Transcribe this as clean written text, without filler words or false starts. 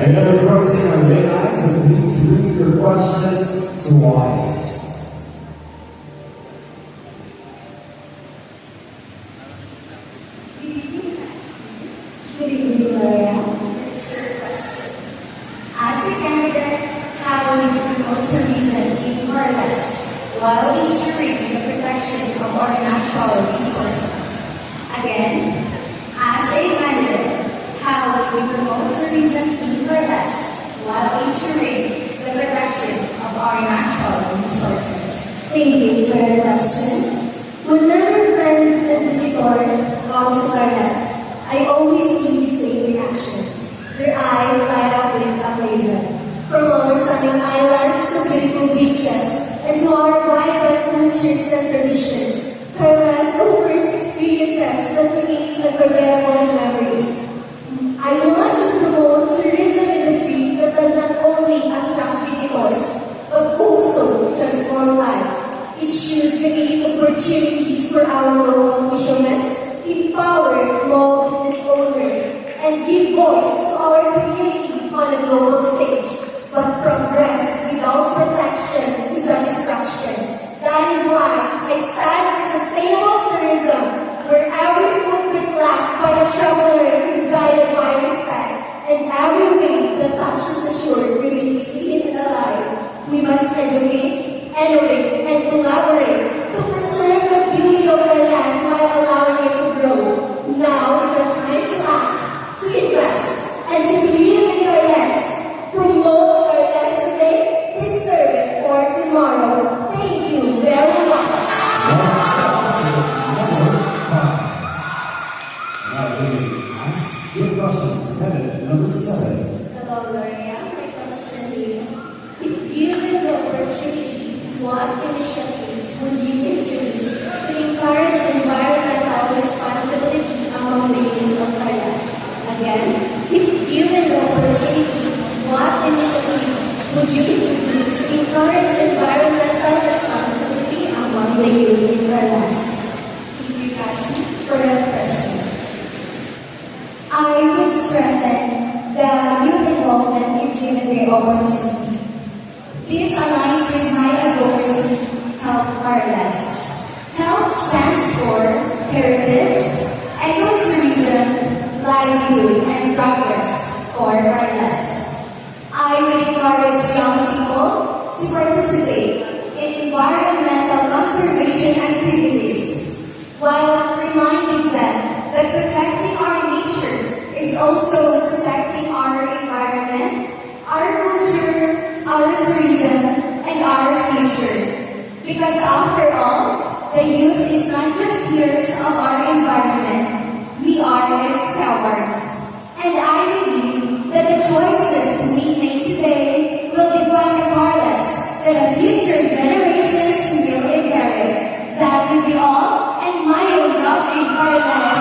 I know we're crossing our red eyes, so please bring your questions to wise. Good evening, Gloria. Sir, question. As a candidate, how will you promote tourism in Corales while ensuring the protection of our natural resources? Again, as a candidate, how will you promote tourism in Corales while ensuring the protection of our natural resources? Thank you for that question. Whenever friends and visitors come to Corales, I always see the same reaction. Their eyes light up with amazement. From our stunning islands to beautiful beaches, and to our vibrant cultures and traditions, Corales offers experiences that create unforgettable memories. I want to promote tourism industry that does not only attract visitors, but also transform lives. It should create opportunities for our local fishermen, empower small business owners, and give voice to our community on a global stage. But progress without protection is a distraction. That is why I stand for sustainable tourism, where every footprint left by a traveler is guided by respect, and every wave that touches the shore remains clean and alive. We must educate, innovate, and collaborate to preserve the beauty of our lands while allowing it to grow. Now is the time to act, to invest, and to believe in our lands. Promote our lands today, preserve it for tomorrow. Thank you very much. Your question to candidate number 7. Hello, Gloria. My question is, if given the opportunity, what initiatives would you introduce to encourage environmental responsibility among the youth of Corales? Again, if given the opportunity, what initiatives would you introduce to encourage environmental responsibility among the youth in Corales? Thank you, Cassie, for that question. I would strengthen the youth involvement if given the opportunity. This aligns with my advocacy, Help Corales. HELP stands for Heritage, Ecotourism, Livelihood, and Progress for Corales. I would encourage young people to participate in environmental conservation activities while reminding them that protecting our nature is also protecting our environment, our culture, our tourism, and our future. Because after all, the youth is not just heroes of our environment, we are its stewards. And I believe that the choices we make today will define the Corales that the future generations will inherit. That will be all, and my lovely Corales.